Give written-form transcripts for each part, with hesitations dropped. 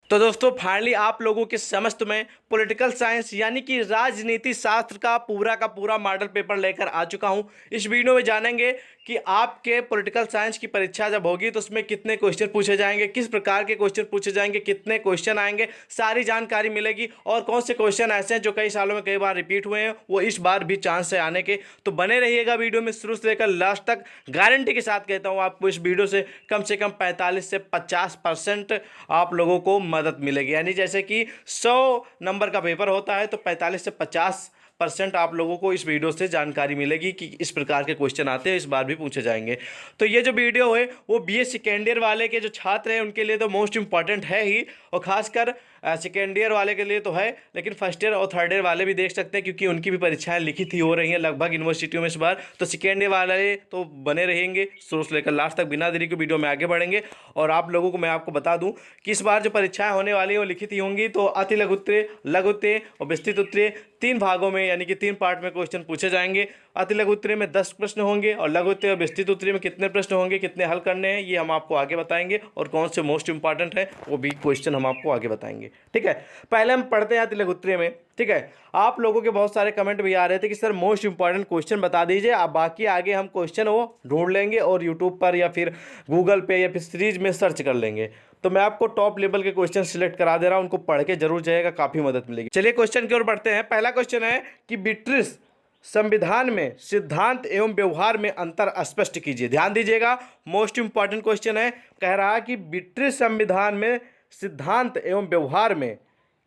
तो दोस्तों फाइनली आप लोगों के समस्त में पॉलिटिकल साइंस यानी कि राजनीति शास्त्र का पूरा मॉडल पेपर लेकर आ चुका हूं। इस वीडियो में जानेंगे कि आपके पॉलिटिकल साइंस की परीक्षा जब होगी तो उसमें कितने क्वेश्चन पूछे जाएंगे, किस प्रकार के क्वेश्चन पूछे जाएंगे, कितने क्वेश्चन आएंगे, सारी जानकारी मिलेगी। और कौन से क्वेश्चन ऐसे हैं जो कई सालों में कई बार रिपीट हुए हैं, वो इस बार भी चांस है आने के। तो बने रहिएगा वीडियो में शुरू से लेकर लास्ट तक। गारंटी के साथ कहता हूँ आपको इस वीडियो से कम 45 से 50% आप लोगों को मदद मिलेगी। यानी जैसे कि 100 नंबर का पेपर होता है तो 45 से 50% आप लोगों को इस वीडियो से जानकारी मिलेगी कि इस प्रकार के क्वेश्चन आते हैं, इस बार भी पूछे जाएंगे। तो ये जो वीडियो है वो बीए सेकेंड ईयर वाले के जो छात्र हैं उनके लिए तो मोस्ट इंपॉर्टेंट है ही, और खासकर सेकेंड ईयर वाले के लिए तो है, लेकिन फर्स्ट ईयर और थर्ड ईयर वाले भी देख सकते हैं क्योंकि उनकी भी परीक्षाएं लिखित ही हो रही हैं लगभग यूनिवर्सिटियों में इस बार। तो सेकेंड ईयर वाले तो बने रहेंगे शुरू से लेकर लास्ट तक। बिना देरी के वीडियो में आगे बढ़ेंगे और आप लोगों को मैं आपको बता दूं कि इस बार जो परीक्षाएं होने वाली है वो लिखित ही होंगी। तो अति लघु उत्तरीय, लघु उत्तरीय और विस्तृत उत्तरीय 3 भागों में यानी कि 3 पार्ट में क्वेश्चन पूछे जाएंगे। अति लघु उत्तरीय में 10 प्रश्न होंगे और लघु उत्तरीय और विस्तृत उत्तरीय में कितने प्रश्न होंगे, कितने हल करने हैं, ये हम आपको आगे बताएंगे। और कौन से मोस्ट इंपॉर्टेंट है वो भी क्वेश्चन हम आपको आगे बताएंगे। ठीक है, पहले हम पढ़ते हैं अति लघु उत्तरीय में। ठीक है, आप लोगों के बहुत सारे कमेंट भी आ रहे थे कि सर मोस्ट इंपॉर्टेंट क्वेश्चन बता दीजिए, आप बाकी आगे हम क्वेश्चन वो ढूंढ लेंगे और यूट्यूब पर या फिर गूगल पे या फिर सीरीज में सर्च कर लेंगे। तो मैं आपको टॉप लेवल के क्वेश्चन सिलेक्ट करा दे रहा हूं, उनको पढ़ के जरूर जाएगा, काफी मदद मिलेगी। चलिए क्वेश्चन की ओर बढ़ते हैं। पहला क्वेश्चन है कि ब्रिटिश संविधान में सिद्धांत एवं व्यवहार में अंतर स्पष्ट कीजिए। ध्यान दीजिएगा, मोस्ट इंपॉर्टेंट क्वेश्चन है। कह रहा है कि ब्रिटिश संविधान में सिद्धांत एवं व्यवहार में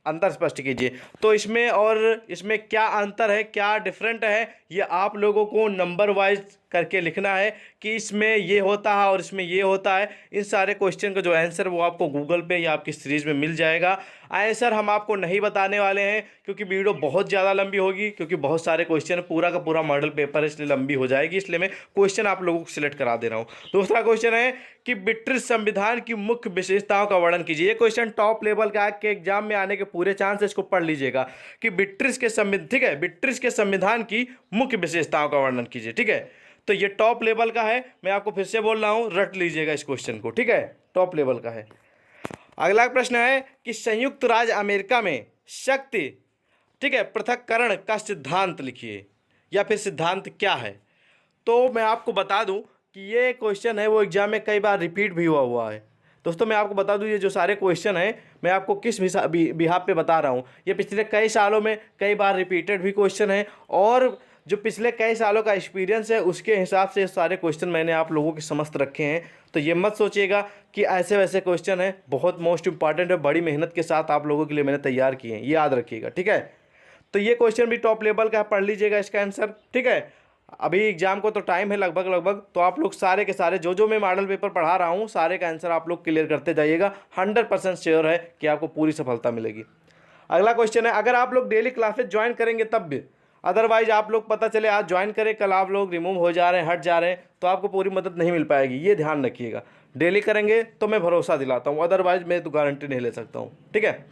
अंतर स्पष्ट कीजिए। तो इसमें और इसमें क्या अंतर है, क्या डिफरेंट है, ये आप लोगों को नंबर वाइज करके लिखना है कि इसमें ये होता है और इसमें ये होता है। इन सारे क्वेश्चन का जो आंसर वो आपको गूगल पे या आपकी सीरीज में मिल जाएगा। आंसर हम आपको नहीं बताने वाले हैं क्योंकि वीडियो बहुत ज़्यादा लंबी होगी, क्योंकि बहुत सारे क्वेश्चन पूरा का पूरा मॉडल पेपर है इसलिए लंबी हो जाएगी, इसलिए मैं क्वेश्चन आप लोगों को सिलेक्ट करा दे रहा हूँ। दूसरा क्वेश्चन है कि ब्रिटिश संविधान की मुख्य विशेषताओं का वर्णन कीजिए। ये क्वेश्चन टॉप लेवल का है कि एग्जाम में आने के पूरे चांस है, इसको पढ़ लीजिएगा कि ब्रिटिश के संविधान, ठीक है, ब्रिटिश के संविधान की मुख्य विशेषताओं का वर्णन कीजिए। ठीक है, तो ये टॉप लेवल का है, मैं आपको फिर से बोल रहा हूं, रट लीजिएगा इस क्वेश्चन को। ठीक है, टॉप लेवल का है। अगला प्रश्न है कि संयुक्त राज्य अमेरिका में शक्ति, ठीक है, पृथक्करण का सिद्धांत लिखिए या फिर सिद्धांत क्या है। तो मैं आपको बता दूं कि ये क्वेश्चन है वो एग्जाम में कई बार रिपीट भी हुआ है। दोस्तों मैं आपको बता दूं ये जो सारे क्वेश्चन हैं मैं आपको किस बिहाफ पे बता रहा हूं, ये पिछले कई सालों में कई बार रिपीटेड भी क्वेश्चन है और जो पिछले कई सालों का एक्सपीरियंस है उसके हिसाब से सारे क्वेश्चन मैंने आप लोगों के समस्त रखे हैं। तो ये मत सोचिएगा कि ऐसे वैसे क्वेश्चन है, बहुत मोस्ट इंपॉर्टेंट है, बड़ी मेहनत के साथ आप लोगों के लिए मैंने तैयार किए हैं, ये याद रखिएगा। ठीक है, तो ये क्वेश्चन भी टॉप लेवल का है, पढ़ लीजिएगा इसका आंसर। ठीक है, अभी एग्जाम को तो टाइम है लगभग, तो आप लोग सारे के सारे जो मैं मॉडल पेपर पढ़ा रहा हूँ सारे का आंसर आप लोग क्लियर करते जाइएगा। 100% श्योर है कि आपको पूरी सफलता मिलेगी। अगला क्वेश्चन है, अगर आप लोग डेली क्लासेज ज्वाइन करेंगे तब भी, अदरवाइज आप लोग पता चले आज ज्वाइन करें कल आप लोग रिमूव हो जा रहे हैं, हट जा रहे हैं, तो आपको पूरी मदद नहीं मिल पाएगी, ये ध्यान रखिएगा। डेली करेंगे तो मैं भरोसा दिलाता हूँ, अदरवाइज मैं तो गारंटी नहीं ले सकता हूँ। ठीक है,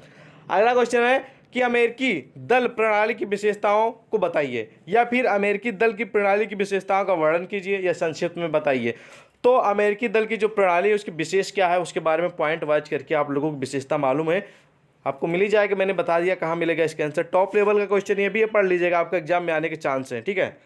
अगला क्वेश्चन है कि अमेरिकी दल प्रणाली की विशेषताओं को बताइए या फिर अमेरिकी दल की प्रणाली की विशेषताओं का वर्णन कीजिए या संक्षिप्त में बताइए। तो अमेरिकी दल की जो प्रणाली है उसकी विशेष क्या है उसके बारे में पॉइंट वाइज करके आप लोगों को विशेषता मालूम है, आपको मिल ही जाएगा। मैंने बता दिया कहाँ मिलेगा इसका आंसर। टॉप लेवल का क्वेश्चन ये भी है, पढ़ लीजिएगा, आपका एग्जाम में आने के चांस हैं। ठीक है,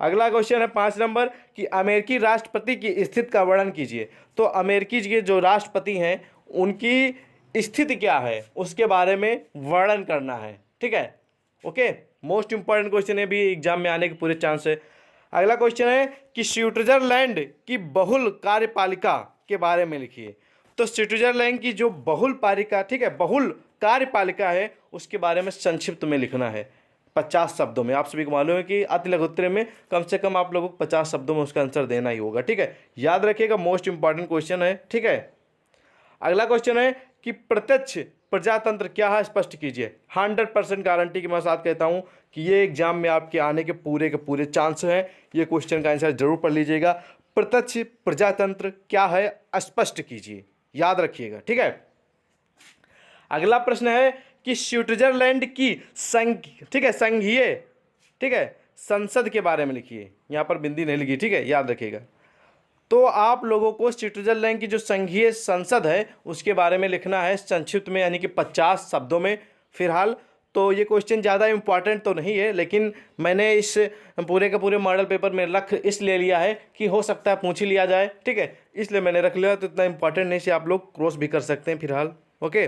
अगला क्वेश्चन है 5 नंबर कि अमेरिकी राष्ट्रपति की स्थिति का वर्णन कीजिए। तो अमेरिकी के जो राष्ट्रपति हैं उनकी स्थिति क्या है उसके बारे में वर्णन करना है। ठीक है, ओके, मोस्ट इंपॉर्टेंट क्वेश्चन है, भी एग्जाम में आने के पूरे चांस है। अगला क्वेश्चन है कि स्विट्जरलैंड की बहुल कार्यपालिका के बारे में लिखिए। तो स्विट्जरलैंड की जो बहुल पालिका, ठीक है, बहुल कार्यपालिका है उसके बारे में संक्षिप्त में लिखना है 50 शब्दों में। आप सभी को मालूम है कि अति लघु उत्तरीय में कम से कम आप लोगों को 50 शब्दों में उसका आंसर देना ही होगा। ठीक है, याद रखिएगा, मोस्ट इंपॉर्टेंट क्वेश्चन है। ठीक है, अगला क्वेश्चन है कि प्रत्यक्ष प्रजातंत्र क्या है स्पष्ट कीजिए। 100% गारंटी के साथ कहता हूं कि ये एग्जाम में आपके आने के पूरे चांस हैं। ये क्वेश्चन का आंसर जरूर पढ़ लीजिएगा। प्रत्यक्ष प्रजातंत्र क्या है स्पष्ट कीजिए, याद रखिएगा। ठीक है, अगला प्रश्न है कि स्विट्जरलैंड की ठीक है, संघीय, ठीक है, संसद के बारे में लिखिए। यहां पर बिंदी नहीं लिखी, ठीक है, याद रखिएगा। तो आप लोगों को स्विट्जरलैंड की जो संघीय संसद है उसके बारे में लिखना है संक्षिप्त में, यानी कि 50 शब्दों में फिलहाल। तो ये क्वेश्चन ज़्यादा इंपॉर्टेंट तो नहीं है, लेकिन मैंने इस पूरे के पूरे मॉडल पेपर में रख इसलिए लिया है कि हो सकता है पूछ ही लिया जाए, ठीक है, इसलिए मैंने रख लिया। तो इतना इंपॉर्टेंट नहीं से आप लोग क्रॉस भी कर सकते हैं फिलहाल। ओके,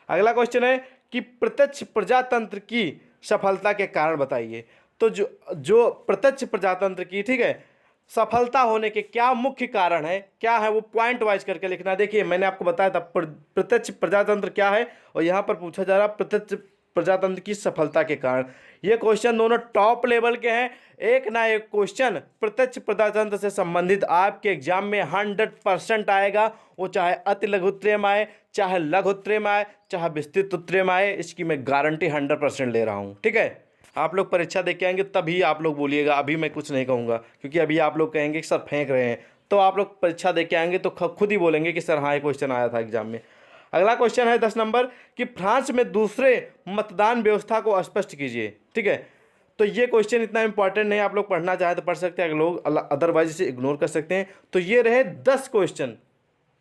अगला क्वेश्चन है कि प्रत्यक्ष प्रजातंत्र की सफलता के कारण बताइए। तो जो जो प्रत्यक्ष प्रजातंत्र की, ठीक है, सफलता होने के क्या मुख्य कारण है, क्या है वो पॉइंट वाइज करके लिखना। देखिए मैंने आपको बताया था प्रत्यक्ष प्रजातंत्र क्या है, और यहाँ पर पूछा जा रहा प्रत्यक्ष प्रजातंत्र की सफलता के कारण। ये क्वेश्चन दोनों टॉप लेवल के हैं। एक ना एक क्वेश्चन प्रत्यक्ष प्रजातंत्र से संबंधित आपके एग्जाम में 100% आएगा, वो चाहे अति लघु उत्तरीय में आए, चाहे लघु उत्तरीय में आए, चाहे विस्तृत उत्तरीय में आए, इसकी मैं गारंटी 100% ले रहा हूँ, ठीक है। आप लोग परीक्षा दे के आएंगे तभी आप लोग बोलिएगा, अभी मैं कुछ नहीं कहूँगा, क्योंकि अभी आप लोग कहेंगे कि सर फेंक रहे हैं। तो आप लोग परीक्षा दे के आएंगे तो खुद ही बोलेंगे कि सर हाँ ये क्वेश्चन आया था एग्जाम में। अगला क्वेश्चन है 10 नंबर कि फ्रांस में दूसरे मतदान व्यवस्था को स्पष्ट कीजिए, ठीक है। तो ये क्वेश्चन इतना इंपॉर्टेंट नहीं, आप लोग पढ़ना चाहे तो पढ़ सकते हैं, अगर लोग अदरवाइज इसे इग्नोर कर सकते हैं। तो ये रहे 10 क्वेश्चन,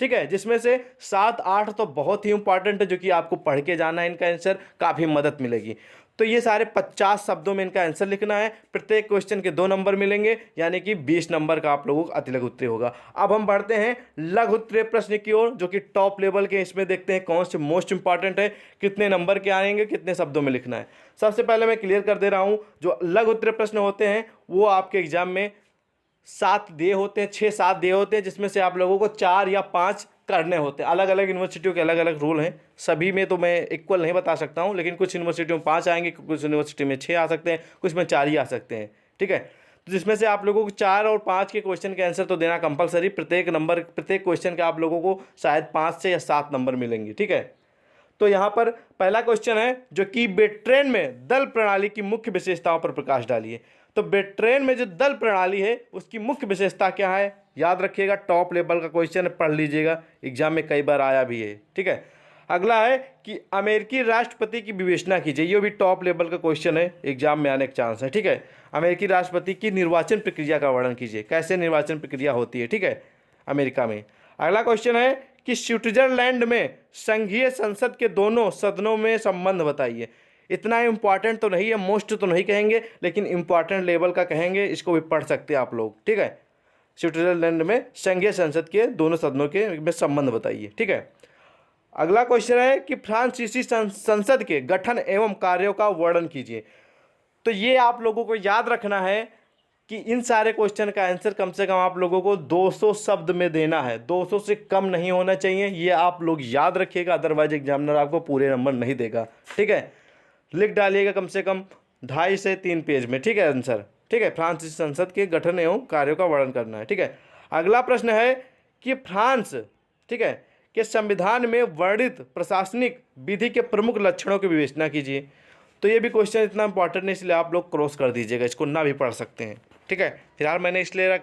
ठीक है, जिसमें से 7-8 तो बहुत ही इंपॉर्टेंट है, जो कि आपको पढ़ के जाना है, इनका आंसर काफ़ी मदद मिलेगी। तो ये सारे 50 शब्दों में इनका आंसर लिखना है। प्रत्येक क्वेश्चन के 2 नंबर मिलेंगे, यानी कि 20 नंबर का आप लोगों को अति लघु उत्तरीय होगा। अब हम बढ़ते हैं लघु उत्तरीय प्रश्न की ओर, जो कि टॉप लेवल के। इसमें देखते हैं कौन से मोस्ट इंपॉर्टेंट है, कितने नंबर के आएंगे, कितने शब्दों में लिखना है। सबसे पहले मैं क्लियर कर दे रहा हूँ, जो लघु उत्तरीय प्रश्न होते हैं वो आपके एग्जाम में 7 दिए होते हैं, 6-7 दिए होते हैं, जिसमें से आप लोगों को 4 या 5 करने होते हैं। अलग अलग यूनिवर्सिटियों के अलग अलग रूल हैं, सभी में तो मैं इक्वल नहीं बता सकता हूं, लेकिन कुछ यूनिवर्सिटियों में 5 आएंगे, कुछ यूनिवर्सिटी में 6 आ सकते हैं, कुछ में 4 ही आ सकते हैं, ठीक है। तो जिसमें से आप लोगों को 4 और 5 के क्वेश्चन के आंसर तो देना कंपलसरी। प्रत्येक क्वेश्चन के आप लोगों को शायद 5 से या 7 नंबर मिलेंगे, ठीक है। तो यहाँ पर पहला क्वेश्चन है जो कि बेट्रेन में दल प्रणाली की मुख्य विशेषताओं पर प्रकाश डालिए। तो बेट्रेन में जो दल प्रणाली है उसकी मुख्य विशेषता क्या है, याद रखिएगा, टॉप लेवल का क्वेश्चन है, पढ़ लीजिएगा, एग्जाम में कई बार आया भी है, ठीक है। अगला है कि अमेरिकी राष्ट्रपति की विवेचना कीजिए। ये भी टॉप लेवल का क्वेश्चन है, एग्जाम में आने का चांस है, ठीक है। अमेरिकी राष्ट्रपति की निर्वाचन प्रक्रिया का वर्णन कीजिए, कैसे निर्वाचन प्रक्रिया होती है, ठीक है, अमेरिका में। अगला क्वेश्चन है कि स्विट्जरलैंड में संघीय संसद के दोनों सदनों में संबंध बताइए। इतना इंपॉर्टेंट तो नहीं है, मोस्ट तो नहीं कहेंगे, लेकिन इंपॉर्टेंट लेवल का कहेंगे, इसको भी पढ़ सकते हैं आप लोग, ठीक है। स्विट्जरलैंड में संघीय संसद के दोनों सदनों के में संबंध बताइए, ठीक है। अगला क्वेश्चन है कि फ्रांसीसी संसद के गठन एवं कार्यों का वर्णन कीजिए। तो ये आप लोगों को याद रखना है कि इन सारे क्वेश्चन का आंसर कम से कम आप लोगों को 200 शब्द में देना है, 200 से कम नहीं होना चाहिए, ये आप लोग याद रखिएगा, अदरवाइज एग्जामिनर आपको पूरे नंबर नहीं देगा, ठीक है। लिख डालिएगा कम से कम 2.5 से 3 पेज में, ठीक है, आंसर, ठीक है। फ्रांसीसी संसद के गठन एवं कार्यों का वर्णन करना है, ठीक है। अगला प्रश्न है कि फ्रांस, ठीक है, के संविधान में वर्णित प्रशासनिक विधि के प्रमुख लक्षणों की विवेचना कीजिए। तो ये भी क्वेश्चन इतना इंपॉर्टेंट नहीं, इसलिए आप लोग क्रॉस कर दीजिएगा, इसको ना भी पढ़ सकते हैं, ठीक है। फिलहाल मैंने इसलिए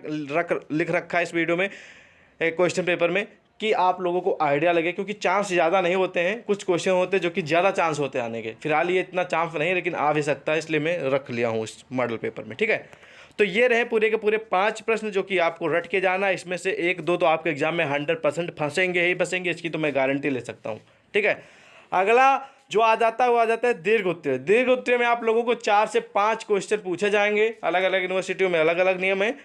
लिख रखा है इस वीडियो में, एक क्वेश्चन पेपर में, कि आप लोगों को आइडिया लगे, क्योंकि चांस ज़्यादा नहीं होते हैं, कुछ क्वेश्चन होते हैं जो कि ज़्यादा चांस होते हैं आने के। फिलहाल ये इतना चांस नहीं, लेकिन आ भी सकता है, इसलिए मैं रख लिया हूँ इस मॉडल पेपर में, ठीक है। तो ये रहे पूरे के पूरे 5 प्रश्न जो कि आपको रट के जाना है। इसमें से 1-2 तो आपके एग्जाम में 100% फंसेंगे ही फंसेंगे, इसकी तो मैं गारंटी ले सकता हूँ, ठीक है। अगला जो आ जाता है वो आ जाता है दीर्घ उत्तरीय। दीर्घ उत्तरीय में आप लोगों को 4 से 5 क्वेश्चन पूछे जाएंगे, अलग अलग यूनिवर्सिटियों में अलग अलग नियम है,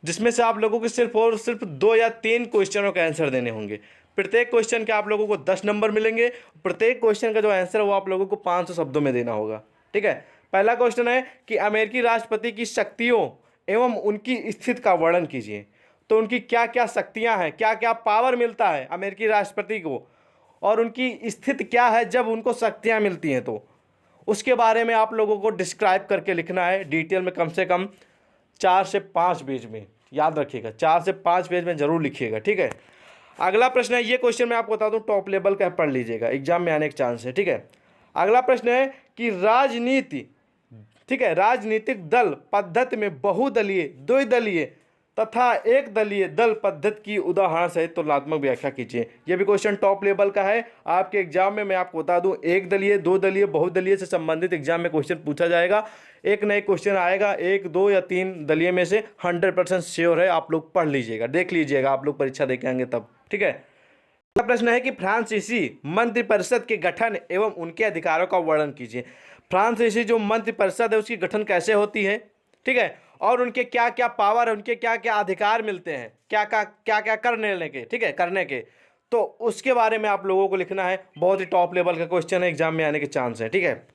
जिसमें से आप लोगों को सिर्फ और सिर्फ 2 या 3 क्वेश्चनों के आंसर देने होंगे। प्रत्येक क्वेश्चन के आप लोगों को 10 नंबर मिलेंगे। प्रत्येक क्वेश्चन का जो आंसर है वो आप लोगों को 500 शब्दों में देना होगा, ठीक है। पहला क्वेश्चन है कि अमेरिकी राष्ट्रपति की शक्तियों एवं उनकी स्थिति का वर्णन कीजिए। तो उनकी क्या क्या शक्तियां हैं, क्या क्या पावर मिलता है अमेरिकी राष्ट्रपति को, और उनकी स्थिति क्या है जब उनको शक्तियां मिलती हैं, तो उसके बारे में आप लोगों को डिस्क्राइब करके लिखना है डिटेल में, कम से कम 4 से 5 पेज में, याद रखिएगा 4 से 5 पेज में जरूर लिखिएगा, ठीक है। अगला प्रश्न है, ये क्वेश्चन मैं आपको बता दूं टॉप लेवल का, पढ़ लीजिएगा, एग्जाम में आने का चांस है, ठीक है। अगला प्रश्न है कि राजनीति, ठीक है, राजनीतिक दल पद्धति में बहुदलीय, द्विदलीय, तथा एक दलीय दल पद्धति की उदाहरण सहित तुलनात्मक व्याख्या कीजिए। ये भी क्वेश्चन टॉप लेवल का है आपके एग्जाम में। मैं आपको बता दूं, एक दलीय, दो दलीय, बहुदलीय से संबंधित एग्जाम में क्वेश्चन पूछा जाएगा। एक न एक क्वेश्चन आएगा, एक, दो या तीन दलीय में से 100% श्योर है। आप लोग पढ़ लीजिएगा, देख लीजिएगा, आप लोग परीक्षा दे के आएंगे तब, ठीक है। अगला प्रश्न है कि फ्रांसीसी मंत्रिपरिषद के गठन एवं उनके अधिकारों का वर्णन कीजिए। फ्रांसीसी जो मंत्रिपरिषद है उसकी गठन कैसे होती है, ठीक है, और उनके क्या क्या पावर है, उनके क्या क्या अधिकार मिलते हैं, क्या क्या करने के, ठीक है, करने के, तो उसके बारे में आप लोगों को लिखना है। बहुत ही टॉप लेवल का क्वेश्चन है, एग्जाम में आने के चांस है, ठीक है।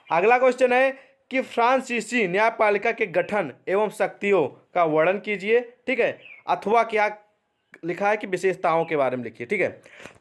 अगला क्वेश्चन है कि फ्रांसीसी न्यायपालिका के गठन एवं शक्तियों का वर्णन कीजिए, ठीक है, अथवा क्या लिखा है कि विशेषताओं के बारे में लिखिए, ठीक है।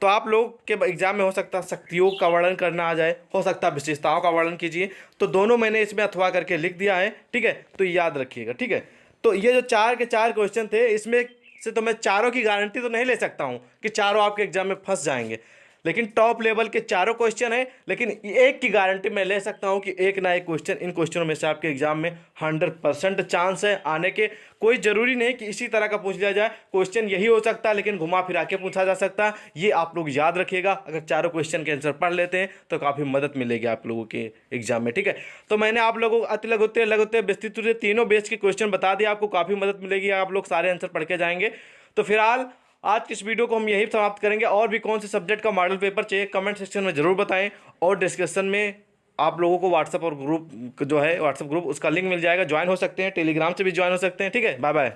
तो आप लोग के एग्जाम में हो सकता है शक्तियों का वर्णन करना आ जाए, हो सकता है विशेषताओं का वर्णन कीजिए, तो दोनों मैंने इसमें अथवा करके लिख दिया है, ठीक है, तो याद रखिएगा, ठीक है। तो ये जो 4 के 4 क्वेश्चन थे, इसमें से तो मैं चारों की गारंटी तो नहीं ले सकता हूँ कि चारों आपके एग्जाम में फंस जाएंगे, लेकिन टॉप लेवल के चारों क्वेश्चन है, लेकिन एक की गारंटी मैं ले सकता हूं कि एक ना एक क्वेश्चन इन क्वेश्चनों में से आपके एग्जाम में 100% चांस है आने के। कोई जरूरी नहीं कि इसी तरह का पूछ लिया जाए, क्वेश्चन यही हो सकता है लेकिन घुमा फिरा के पूछा जा सकता है। ये आप लोग याद रखिएगा, अगर चारों क्वेश्चन के आंसर पढ़ लेते हैं तो काफ़ी मदद मिलेगी आप लोगों के एग्जाम में, ठीक है। तो मैंने आप लोगों को अति लघु उत्तर, लघु उत्तर, विस्तृत उत्तर तीनों बेस के क्वेश्चन बता दिया, आपको काफ़ी मदद मिलेगी, आप लोग सारे आंसर पढ़ के जाएंगे। तो फिलहाल आज की इस वीडियो को हम यही समाप्त करेंगे। और भी कौन से सब्जेक्ट का मॉडल पेपर चाहिए कमेंट सेक्शन में ज़रूर बताएं, और डिस्क्रिप्शन में आप लोगों को व्हाट्सएप और ग्रुप जो है व्हाट्सएप ग्रुप उसका लिंक मिल जाएगा, ज्वाइन हो सकते हैं, टेलीग्राम से भी ज्वाइन हो सकते हैं, ठीक है। Bye bye.